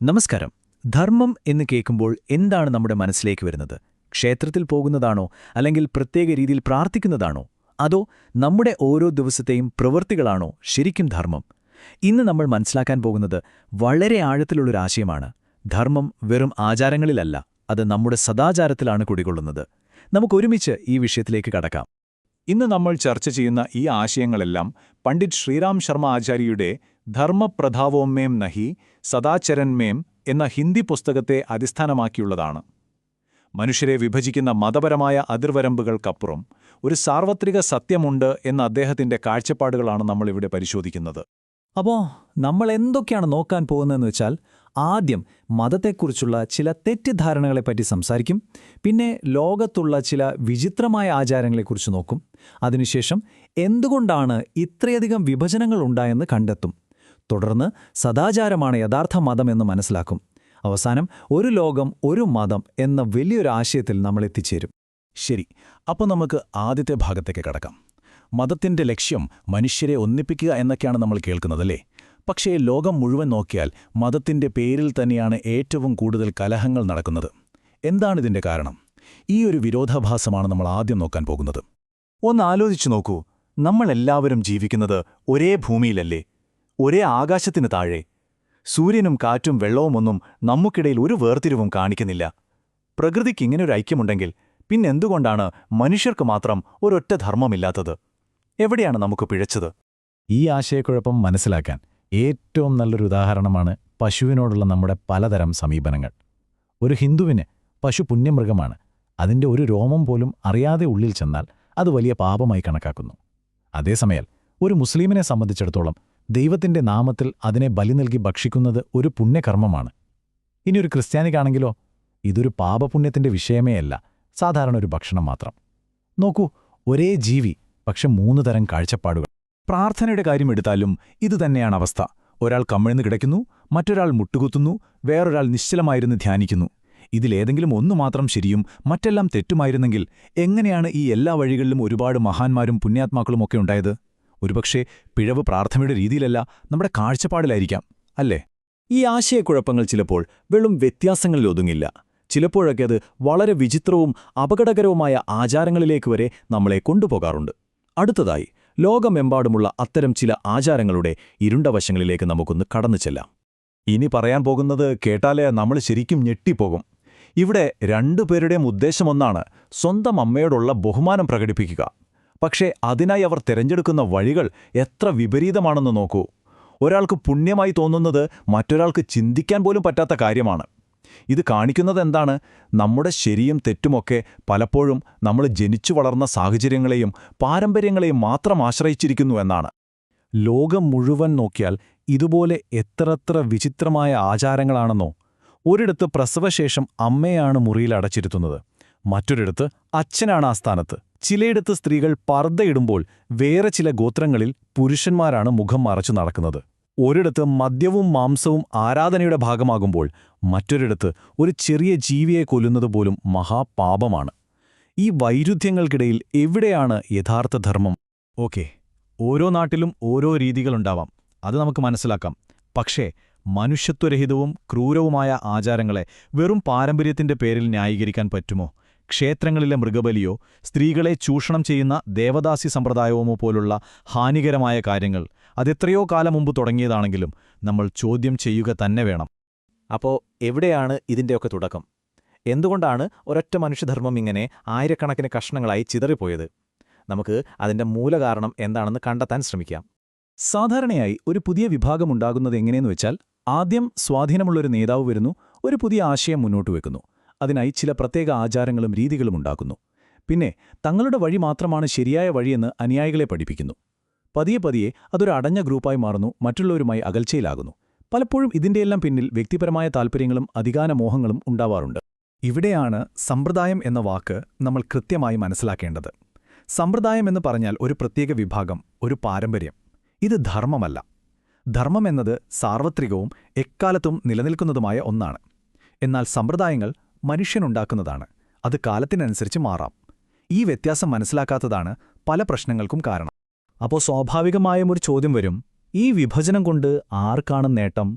നമസ്കാരം. ധർമ്മം എന്ന് കേൾക്കുമ്പോൾ എന്താണ് നമ്മുടെ മനസ്സിലേക്ക് വരുന്നത്? ക്ഷേത്രത്തിൽ പോകുന്നതാണോ, അല്ലെങ്കിൽ പ്രത്യേക രീതിയിൽ പ്രാർത്ഥിക്കുന്നതാണോ, അതോ നമ്മുടെ ഓരോ ദിവസത്തെയും പ്രവൃത്തികളാണോ ശരിക്കും ധർമ്മം? ഇന്ന് നമ്മൾ മനസ്സിലാക്കാൻ പോകുന്നത് വളരെ ആഴത്തിലുള്ളൊരാശയമാണ്. ധർമ്മം വെറും ആചാരങ്ങളിലല്ല, അത് നമ്മുടെ സദാചാരത്തിലാണ് കുടികൊള്ളുന്നത്. നമുക്കൊരുമിച്ച് ഈ വിഷയത്തിലേക്ക് കടക്കാം. ഇന്ന് നമ്മൾ ചർച്ച ചെയ്യുന്ന ഈ ആശയങ്ങളെല്ലാം പണ്ഡിറ്റ് ശ്രീറാം ശർമ്മ ആചാര്യയുടെ ധർമ്മപ്രധാവോമേം നഹി സദാചരന്മേം എന്ന ഹിന്ദി പുസ്തകത്തെ അടിസ്ഥാനമാക്കിയുള്ളതാണ്. മനുഷ്യരെ വിഭജിക്കുന്ന മതപരമായ അതിർവരമ്പുകൾക്കപ്പുറം ഒരു സാർവത്രിക സത്യമുണ്ട് എന്ന അദ്ദേഹത്തിന്റെ കാഴ്ചപ്പാടുകളാണ് നമ്മളിവിടെ പരിശോധിക്കുന്നത്. അപ്പോൾ നമ്മൾ എന്തൊക്കെയാണ് നോക്കാൻ പോകുന്നതെന്ന് വെച്ചാൽ, ആദ്യം മതത്തെക്കുറിച്ചുള്ള ചില തെറ്റിദ്ധാരണകളെപ്പറ്റി സംസാരിക്കും. പിന്നെ ലോകത്തുള്ള ചില വിചിത്രമായ ആചാരങ്ങളെക്കുറിച്ച് നോക്കും. അതിനുശേഷം എന്തുകൊണ്ടാണ് ഇത്രയധികം വിഭജനങ്ങൾ ഉണ്ടായെന്ന് കണ്ടെത്തും. തുടർന്ന് സദാചാരമാണ് യഥാർത്ഥ മതമെന്ന് മനസ്സിലാക്കും. അവസാനം ഒരു ലോകം ഒരു മതം എന്ന വലിയൊരു ആശയത്തിൽ നമ്മൾ എത്തിച്ചേരും. ശരി, അപ്പോൾ നമുക്ക് ആദ്യത്തെ ഭാഗത്തേക്ക് കടക്കാം. മതത്തിന്റെ ലക്ഷ്യം മനുഷ്യരെ ഒന്നിപ്പിക്കുക എന്നൊക്കെയാണ് നമ്മൾ കേൾക്കുന്നതല്ലേ? പക്ഷേ ലോകം മുഴുവൻ നോക്കിയാൽ മതത്തിന്റെ പേരിൽ തന്നെയാണ് ഏറ്റവും കൂടുതൽ കലഹങ്ങൾ നടക്കുന്നത്. എന്താണിതിന്റെ കാരണം? ഈ ഒരു വിരോധാഭാസമാണ് നമ്മൾ ആദ്യം നോക്കാൻ പോകുന്നത്. ഒന്ന് ആലോചിച്ചു നോക്കൂ. നമ്മളെല്ലാവരും ജീവിക്കുന്നത് ഒരേ ഭൂമിയിലല്ലേ? ഒരേ ആകാശത്തിന് താഴെ. സൂര്യനും കാറ്റും വെള്ളവുമൊന്നും നമുക്കിടയിൽ ഒരു വേർതിരിവും കാണിക്കുന്നില്ല. പ്രകൃതിക്ക് ഇങ്ങനൊരു ഐക്യമുണ്ടെങ്കിൽ പിന്നെന്തുകൊണ്ടാണ് മനുഷ്യർക്ക് മാത്രം ഒരൊറ്റ ധർമ്മമില്ലാത്തത്? എവിടെയാണ് നമുക്ക് പിഴച്ചത്? ഈ ആശയക്കുഴപ്പം മനസ്സിലാക്കാൻ ഏറ്റവും നല്ലൊരു ഉദാഹരണമാണ് പശുവിനോടുള്ള നമ്മുടെ പലതരം സമീപനങ്ങൾ. ഒരു ഹിന്ദുവിന് പശു പുണ്യമൃഗമാണ്. അതിൻ്റെ ഒരു രോമം പോലും അറിയാതെ ഉള്ളിൽ ചെന്നാൽ അത് വലിയ പാപമായി കണക്കാക്കുന്നു. അതേസമയം ഒരു മുസ്ലിമിനെ സംബന്ധിച്ചിടത്തോളം ദൈവത്തിൻ്റെ നാമത്തിൽ അതിനെ ബലി നൽകി ഭക്ഷിക്കുന്നത് ഒരു പുണ്യകർമ്മമാണ്. ഇനിയൊരു ക്രിസ്ത്യാനിക്കാണെങ്കിലോ ഇതൊരു പാപപുണ്യത്തിൻ്റെ വിഷയമേ അല്ല, സാധാരണ ഒരു ഭക്ഷണം മാത്രം. നോക്കൂ, ഒരേ ജീവി, പക്ഷെ 3 തരം കാഴ്ചപ്പാടുകൾ. പ്രാർത്ഥനയുടെ കാര്യമെടുത്താലും ഇതുതന്നെയാണ് അവസ്ഥ. ഒരാൾ കമിഴ്ന്നു കിടക്കുന്നു, മറ്റൊരാൾ മുട്ടുകുത്തുന്നു, വേറൊരാൾ നിശ്ചലമായിരുന്ന് ധ്യാനിക്കുന്നു. ഇതിലേതെങ്കിലും ഒന്നു മാത്രം ശരിയും മറ്റെല്ലാം തെറ്റുമായിരുന്നെങ്കിൽ എങ്ങനെയാണ് ഈ എല്ലാ വഴികളിലും ഒരുപാട് മഹാന്മാരും പുണ്യാത്മാക്കളുമൊക്കെ ഉണ്ടായത്? ഒരുപക്ഷെ പിഴവ് പ്രാർത്ഥനയുടെ രീതിയിലല്ല, നമ്മുടെ കാഴ്ചപ്പാടിലായിരിക്കാം, അല്ലേ? ഈ ആശയക്കുഴപ്പങ്ങൾ ചിലപ്പോൾ വെറും വ്യത്യാസങ്ങളിൽ ഒതുങ്ങില്ല. ചിലപ്പോഴൊക്കെ അത് വളരെ വിചിത്രവും അപകടകരവുമായ ആചാരങ്ങളിലേക്ക് വരെ നമ്മളെ കൊണ്ടുപോകാറുണ്ട്. അടുത്തതായി ലോകമെമ്പാടുമുള്ള അത്തരം ചില ആചാരങ്ങളുടെ ഇരുണ്ട വശങ്ങളിലേക്ക് നമുക്കൊന്ന് കടന്നു ചെല്ലാം. ഇനി പറയാൻ പോകുന്നത് കേട്ടാലേ നമ്മൾ ശരിക്കും ഞെട്ടിപ്പോകും. ഇവിടെ രണ്ടുപേരുടെയും ഉദ്ദേശമൊന്നാണ്, സ്വന്തം അമ്മയോടുള്ള ബഹുമാനം പ്രകടിപ്പിക്കുക. പക്ഷേ അതിനായി അവർ തിരഞ്ഞെടുക്കുന്ന വഴികൾ എത്ര വിപരീതമാണെന്ന് നോക്കൂ. ഒരാൾക്ക് പുണ്യമായി തോന്നുന്നത് മറ്റൊരാൾക്ക് ചിന്തിക്കാൻ പോലും പറ്റാത്ത കാര്യമാണ്. ഇത് കാണിക്കുന്നത് എന്താണ്? നമ്മുടെ ശരിയും തെറ്റുമൊക്കെ പലപ്പോഴും നമ്മൾ ജനിച്ചു വളർന്ന സാഹചര്യങ്ങളെയും പാരമ്പര്യങ്ങളെയും മാത്രം ആശ്രയിച്ചിരിക്കുന്നു എന്നാണ്. ലോകം മുഴുവൻ നോക്കിയാൽ ഇതുപോലെ എത്രത്ര വിചിത്രമായ ആചാരങ്ങളാണെന്നോ. ഒരിടത്ത് പ്രസവശേഷം അമ്മയാണ് മുറിയിൽ അടച്ചിരുത്തുന്നത്, മറ്റൊരിടത്ത് അച്ഛനാണ് ആ സ്ഥാനത്ത്. ചിലയിടത്ത് സ്ത്രീകൾ പർദ്ദയിടുമ്പോൾ വേറെ ചില ഗോത്രങ്ങളിൽ പുരുഷന്മാരാണ് മുഖം മറച്ചു നടക്കുന്നത്. ഒരിടത്ത് മദ്യവും മാംസവും ആരാധനയുടെ ഭാഗമാകുമ്പോൾ മറ്റൊരിടത്ത് ഒരു ചെറിയ ജീവിയെ കൊല്ലുന്നതുപോലും മഹാപാപമാണ്. ഈ വൈരുദ്ധ്യങ്ങൾക്കിടയിൽ എവിടെയാണ് യഥാർത്ഥ ധർമ്മം? ഓക്കെ, ഓരോ നാട്ടിലും ഓരോ രീതികളുണ്ടാവാം, അത് നമുക്ക് മനസ്സിലാക്കാം. പക്ഷേ മനുഷ്യത്വരഹിതവും ക്രൂരവുമായ ആചാരങ്ങളെ വെറും പാരമ്പര്യത്തിന്റെ പേരിൽ ന്യായീകരിക്കാൻ പറ്റുമോ? ക്ഷേത്രങ്ങളിലെ മൃഗബലിയോ സ്ത്രീകളെ ചൂഷണം ചെയ്യുന്ന ദേവദാസി സമ്പ്രദായവുമോ പോലുള്ള ഹാനികരമായ കാര്യങ്ങൾ അതെത്രയോ കാലം മുമ്പ് തുടങ്ങിയതാണെങ്കിലും നമ്മൾ ചോദ്യം ചെയ്യുക തന്നെ വേണം. അപ്പോൾ എവിടെയാണ് ഇതിൻ്റെയൊക്കെ തുടക്കം? എന്തുകൊണ്ടാണ് ഒരൊറ്റ മനുഷ്യധർമ്മം ഇങ്ങനെ ആയിരക്കണക്കിന് കഷ്ണങ്ങളായി ചിതറിപ്പോയത്? നമുക്ക് അതിൻ്റെ മൂലകാരണം എന്താണെന്ന് കണ്ടെത്താൻ ശ്രമിക്കാം. സാധാരണയായി ഒരു പുതിയ വിഭാഗമുണ്ടാകുന്നത് എങ്ങനെയെന്ന് വെച്ചാൽ, ആദ്യം സ്വാധീനമുള്ളൊരു നേതാവ് വരുന്നു, ഒരു പുതിയ ആശയം മുന്നോട്ട് വെക്കുന്നു. അതിനായി ചില പ്രത്യേക ആചാരങ്ങളും രീതികളും ഉണ്ടാക്കുന്നു. പിന്നെ തങ്ങളുടെ വഴി മാത്രമാണ് ശരിയായ വഴിയെന്ന് അനുയായികളെ പഠിപ്പിക്കുന്നു. പതിയെ പതിയെ അതൊരു അടഞ്ഞ ഗ്രൂപ്പായി മാറുന്നു, മറ്റുള്ളവരുമായി അകൽച്ചയിലാകുന്നു. പലപ്പോഴും ഇതിൻ്റെയെല്ലാം പിന്നിൽ വ്യക്തിപരമായ താൽപ്പര്യങ്ങളും അധികാരമോഹങ്ങളും ഉണ്ടാവാറുണ്ട്. ഇവിടെയാണ് സമ്പ്രദായം എന്ന വാക്ക് നമ്മൾ കൃത്യമായി മനസ്സിലാക്കേണ്ടത്. സമ്പ്രദായം എന്ന് പറഞ്ഞാൽ ഒരു പ്രത്യേക വിഭാഗം, ഒരു പാരമ്പര്യം. ഇത് ധർമ്മമല്ല. ധർമ്മം എന്നത് സാർവത്രികവും എക്കാലത്തും നിലനിൽക്കുന്നതുമായ ഒന്നാണ്. എന്നാൽ സമ്പ്രദായങ്ങൾ മനുഷ്യനുണ്ടാക്കുന്നതാണ്. അത് കാലത്തിനനുസരിച്ച് മാറാം. ഈ വ്യത്യാസം മനസ്സിലാക്കാത്തതാണ് പല പ്രശ്നങ്ങൾക്കും കാരണം. അപ്പോൾ സ്വാഭാവികമായും ഒരു ചോദ്യം വരും, ഈ വിഭജനം കൊണ്ട് ആർക്കാണ് നേട്ടം?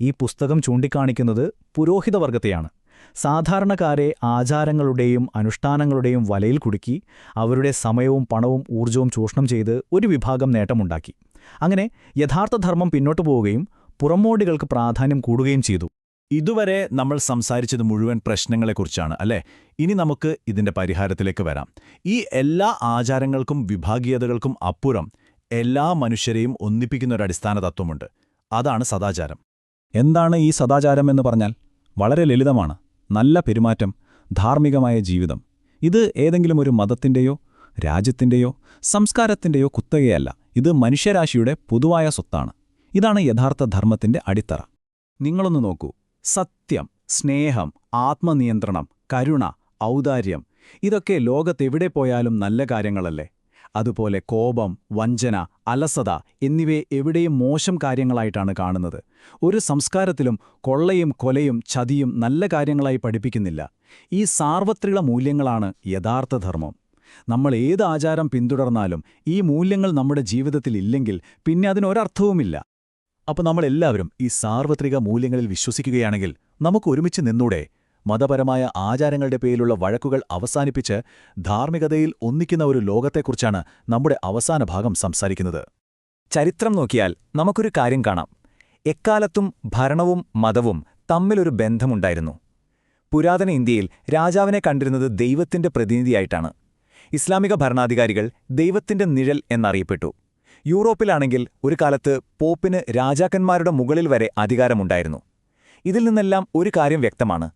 ഈ പുസ്തകം ചൂണ്ടിക്കാണിക്കുന്നത് പുരോഹിതവർഗത്തെയാണ്. സാധാരണക്കാരെ ആചാരങ്ങളുടെയും അനുഷ്ഠാനങ്ങളുടെയും വലയിൽ കുടുക്കി അവരുടെ സമയവും പണവും ഊർജവും ചൂഷണം ചെയ്ത് ഒരു വിഭാഗം നേട്ടമുണ്ടാക്കി. അങ്ങനെ യഥാർത്ഥ ധർമ്മം പിന്നോട്ടു പോവുകയും പുറമോടികൾക്ക് പ്രാധാന്യം കൂടുകയും ചെയ്തു. ഇതുവരെ നമ്മൾ സംസാരിച്ചത് മുഴുവൻ പ്രശ്നങ്ങളെക്കുറിച്ചാണ് അല്ലേ? ഇനി നമുക്ക് ഇതിന്റെ പരിഹാരത്തിലേക്ക് വരാം. ഈ എല്ലാ ആചാരങ്ങൾക്കും വിഭാഗീയതകൾക്കും അപ്പുറം എല്ലാ മനുഷ്യരെയും ഒന്നിപ്പിക്കുന്നൊരടിസ്ഥാന തത്വമുണ്ട്. അതാണ് സദാചാരം. എന്താണ് ഈ സദാചാരം എന്ന് പറഞ്ഞാൽ? വളരെ ലളിതമാണ്. നല്ല പെരുമാറ്റം, ധാർമ്മികമായ ജീവിതം. ഇത് ഏതെങ്കിലും ഒരു മതത്തിന്റെയോ രാജ്യത്തിന്റെയോ സംസ്കാരത്തിന്റെയോ കുത്തകയല്ല. ഇത് മനുഷ്യരാശിയുടെ പൊതുവായ സ്വത്താണ്. ഇതാണ് യഥാർത്ഥ ധർമ്മത്തിന്റെ അടിത്തറ. നിങ്ങളൊന്ന് നോക്കൂ. സത്യം, സ്നേഹം, ആത്മനിയന്ത്രണം, കരുണ, ഔദാര്യം ഇതൊക്കെ ലോകത്തെവിടെ പോയാലും നല്ല കാര്യങ്ങളല്ലേ? അതുപോലെ കോപം, വഞ്ചന, അലസത എന്നിവയെ എവിടെയും മോശം കാര്യങ്ങളായിട്ടാണ് കാണുന്നത്. ഒരു സംസ്കാരത്തിലും കൊള്ളയും കൊലയും ചതിയും നല്ല കാര്യങ്ങളായി പഠിപ്പിക്കുന്നില്ല. ഈ സാർവത്രിക മൂല്യങ്ങളാണ് യഥാർത്ഥ ധർമ്മം. നമ്മൾ ഏത് ആചാരം പിന്തുടർന്നാലും ഈ മൂല്യങ്ങൾ നമ്മുടെ ജീവിതത്തിൽ ഇല്ലെങ്കിൽ പിന്നെ അതിനൊരർത്ഥവുമില്ല. അപ്പോൾ നമ്മളെല്ലാവരും ഈ സാർവത്രിക മൂല്യങ്ങളിൽ വിശ്വസിക്കുകയാണെങ്കിൽ നമുക്ക് ഒരുമിച്ച് നിന്നൂടെ? മതപരമായ ആചാരങ്ങളുടെ പേരിലുള്ള വഴക്കുകൾ അവസാനിപ്പിച്ച് ധാർമ്മികതയിൽ ഒന്നിക്കുന്ന ഒരു ലോകത്തെക്കുറിച്ചാണ് നമ്മുടെ അവസാന ഭാഗം സംസാരിക്കുന്നത്. ചരിത്രം നോക്കിയാൽ നമുക്കൊരു കാര്യം കാണാം. എക്കാലത്തും ഭരണവും മതവും തമ്മിലൊരു ബന്ധമുണ്ടായിരുന്നു. പുരാതന ഇന്ത്യയിൽ രാജാവിനെ കണ്ടിരുന്നത് ദൈവത്തിന്റെ പ്രതിനിധിയായിട്ടാണ്. ഇസ്ലാമിക ഭരണാധികാരികൾ ദൈവത്തിന്റെ നിഴൽ എന്നറിയപ്പെട്ടു. യൂറോപ്പിലാണെങ്കിൽ ഒരു കാലത്ത് പോപ്പിന് രാജാക്കന്മാരുടെ മുകളിൽ വരെ അധികാരമുണ്ടായിരുന്നു. ഇതിൽ നിന്നെല്ലാം ഒരു കാര്യം വ്യക്തമാണ്.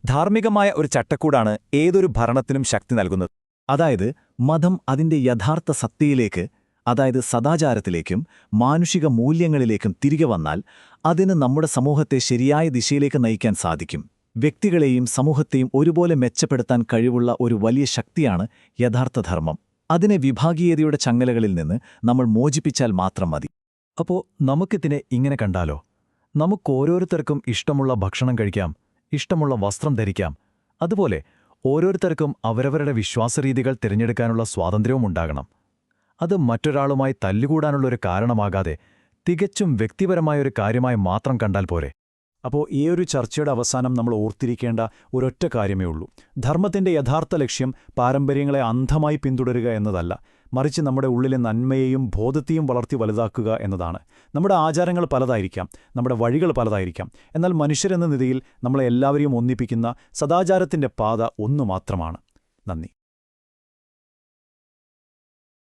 ധാർമ്മികമായ ഒരു ചട്ടക്കൂടാണ് ഏതൊരു ഭരണത്തിനും ശക്തി നൽകുന്നത്. അതായത് മതം അതിന്റെ യഥാർത്ഥ സത്തയിലേക്ക്, അതായത് സദാചാരത്തിലേക്കും മാനുഷിക മൂല്യങ്ങളിലേക്കും തിരികെ വന്നാൽ അതിന് നമ്മുടെ സമൂഹത്തെ ശരിയായ ദിശയിലേക്ക് നയിക്കാൻ സാധിക്കും. വ്യക്തികളെയും സമൂഹത്തെയും ഒരുപോലെ മെച്ചപ്പെടുത്താൻ കഴിവുള്ള ഒരു വലിയ ശക്തിയാണ് യഥാർത്ഥ ധർമ്മം. അതിനെ വിഭാഗീയതയുടെ ചങ്ങലകളിൽ നിന്ന് നമ്മൾ മോചിപ്പിച്ചാൽ മാത്രം മതി. അപ്പോൾ നമുക്കിതിനെ ഇങ്ങനെ കണ്ടാലോ? നമുക്കോരോരുത്തർക്കും ഇഷ്ടമുള്ള ഭക്ഷണം കഴിക്കാം, ഇഷ്ടമുള്ള വസ്ത്രം ധരിക്കാം. അതുപോലെ ഓരോരുത്തർക്കും അവരവരുടെ വിശ്വാസരീതികൾ തിരഞ്ഞെടുക്കാനുള്ള സ്വാതന്ത്ര്യവും ഉണ്ടാകണം. അത് മറ്റൊരാളുമായി തല്ലുകൂടാനുള്ളൊരു കാരണമാകാതെ തികച്ചും വ്യക്തിപരമായൊരു കാര്യമായി മാത്രം കണ്ടാൽ പോരെ? അപ്പോൾ ഈ ഒരു ചർച്ചയുടെ അവസാനം നമ്മൾ ഓർത്തിരിക്കേണ്ട ഒരൊറ്റ കാര്യമേ ഉള്ളൂ. ധർമ്മത്തിന്റെ യഥാർത്ഥ ലക്ഷ്യം പാരമ്പര്യങ്ങളെ അന്ധമായി പിന്തുടരുക എന്നതല്ല, മറിച്ച് നമ്മുടെ ഉള്ളിലെ നന്മയെയും ബോധത്തെയും വളർത്തി വലുതാക്കുക എന്നതാണ്. നമ്മുടെ ആചാരങ്ങൾ പലതായിരിക്കാം, നമ്മുടെ വഴികൾ പലതായിരിക്കാം. എന്നാൽ മനുഷ്യരെന്ന നിലയിൽ നമ്മളെ എല്ലാവരെയും ഒന്നിപ്പിക്കുന്ന സദാചാരത്തിന്റെ പാത ഒന്നു മാത്രമാണ്. നന്ദി.